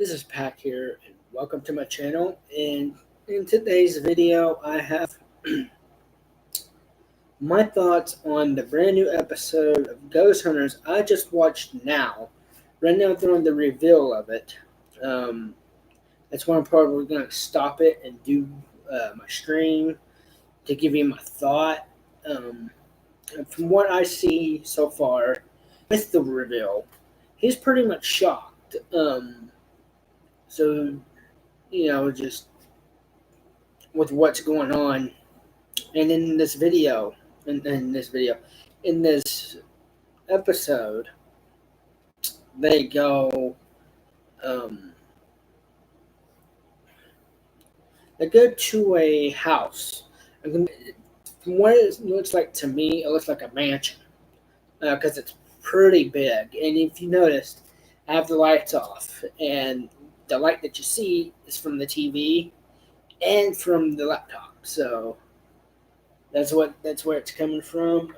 This is Pack here, and welcome to my channel. And in today's video, I have my thoughts on the brand new episode of Ghost Hunters I just watched now. Right now, doing the reveal of it. Um, that's why I'm probably going to stop it and do my stream to give you my thought. Um, from what I see so far with the reveal, he's pretty much shocked. So just with what's going on. And in this video, in this episode, they go, um, they go to a house. From what it looks like to me, it looks like a mansion because it's pretty big. And if you noticed, I have the lights off, and the light that you see is from the TV and from the laptop. So that's where it's coming from.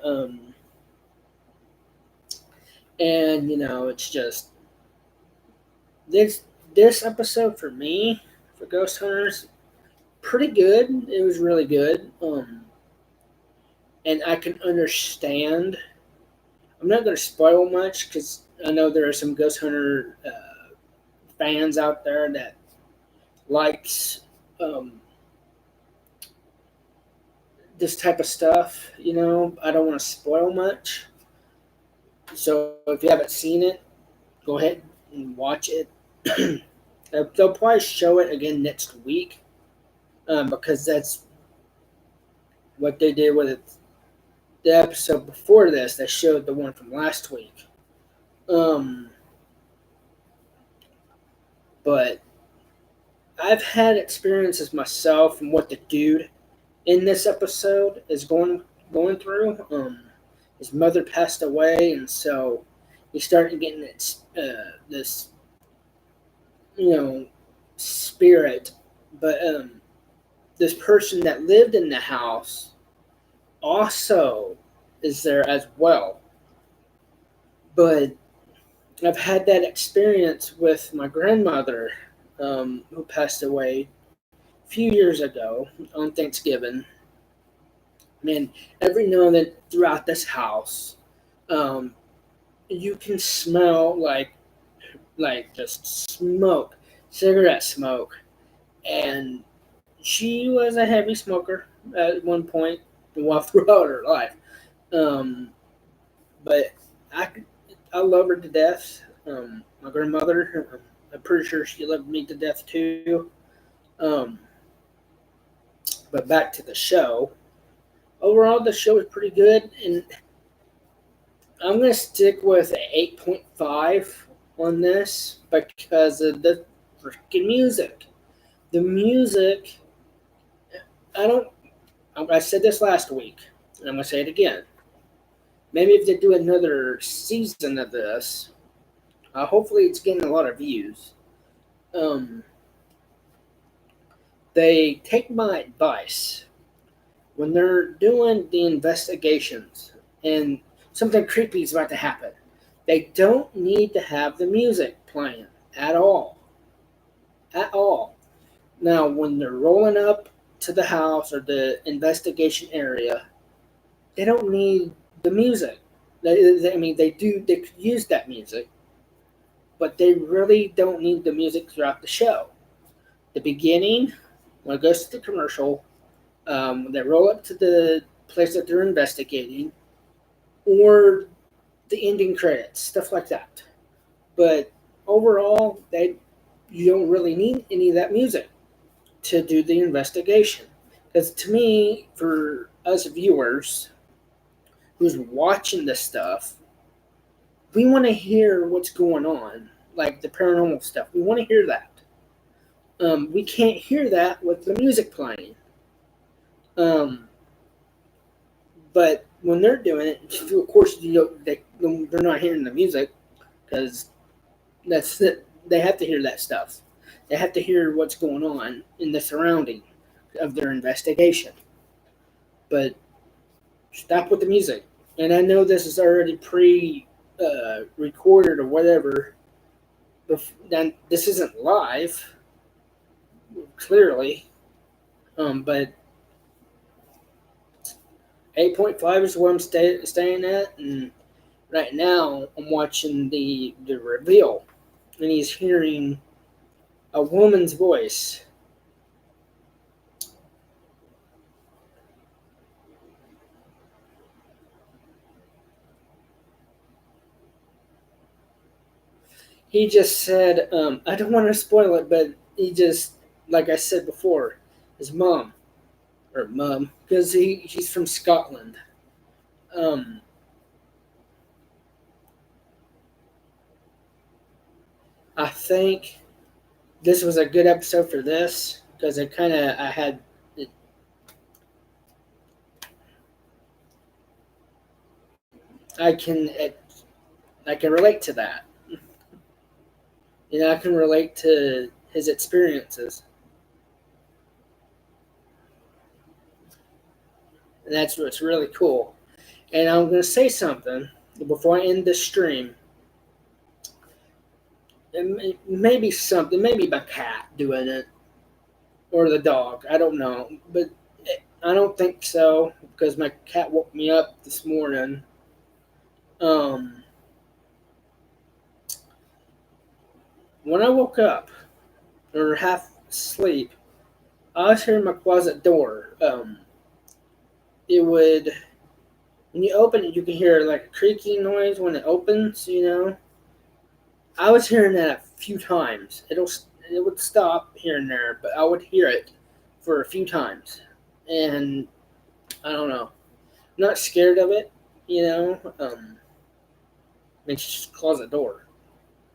And it's just this this episode for me for Ghost Hunters pretty good. It was really good. And I can understand. I'm not going to spoil much because I know there are some Ghost Hunter fans out there that likes this type of stuff. I don't want to spoil much. So if you haven't seen it, go ahead and watch it. They'll probably show it again next week because that's what they did with it. The episode before this. They showed the one from last week. But I've had experiences myself and what the dude in this episode is going through. His mother passed away, and so he started getting this spirit. But this person that lived in the house also is there as well. But I've had that experience with my grandmother, who passed away a few years ago on Thanksgiving. Man, every now and then throughout this house, um, you can smell like just smoke, cigarette smoke, and she was a heavy smoker at one point while throughout her life. Um, but I I love her to death. My grandmother, I'm pretty sure she loved me to death too. Um, but back to the show. Overall, the show is pretty good, and I'm gonna stick with an 8.5 on this because of the freaking music. The music, I don't. I said this last week, and I'm gonna say it again. Maybe if they do another season of this, hopefully it's getting a lot of views. Um, they take my advice when they're doing the investigations and something creepy is about to happen. They don't need to have the music playing at all. At all. Now, when they're rolling up to the house or the investigation area, they don't need the music. They could use that music, but they really don't need the music throughout the show. The beginning, when it goes to the commercial, when they roll up to the place that they're investigating, or the ending credits, stuff like that. But overall, you don't really need any of that music to do the investigation. Because to me, for us viewers who's watching this stuff, we want to hear what's going on, like the paranormal stuff. We want to hear that. We can't hear that with the music playing. Um, but when they're doing it, of course, they're not hearing the music because they have to hear that stuff. They have to hear what's going on in the surrounding of their investigation. But stop with the music. And I know this is already pre recorded or whatever, Then this isn't live, clearly, but 8.5 is where I'm staying at, and right now I'm watching the reveal, and he's hearing a woman's voice. He just said, I don't want to spoil it, but he just, like I said before, his mum, because he's from Scotland. Um, I think this was a good episode for this because it kind of I had it, I can it, I can relate to that. I can relate to his experiences, and that's what's really cool. And I'm going to say something before I end this stream. Maybe something, maybe my cat doing it or the dog. I don't know, but I don't think so because my cat woke me up this morning. Um, when I woke up or half asleep, I was hearing my closet door. It would when you open it, you can hear like a creaking noise when it opens. I was hearing that a few times. It would stop here and there, but I would hear it for a few times, and I don't know. I'm not scared of it, you know. I mean, it's just a closet door.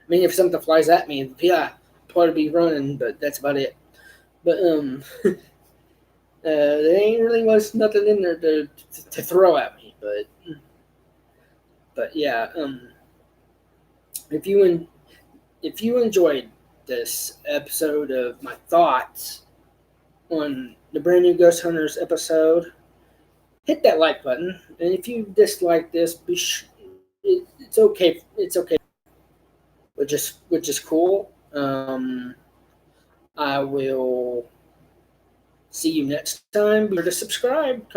I mean, if something flies at me, yeah, probably be running, but that's about it. But there ain't really was nothing in there to throw at me. But yeah, if if you enjoyed this episode of my thoughts on the brand new Ghost Hunters episode, hit that like button. And if you dislike this, it's okay. It's okay, which is cool. I will see you next time. Be sure to subscribe.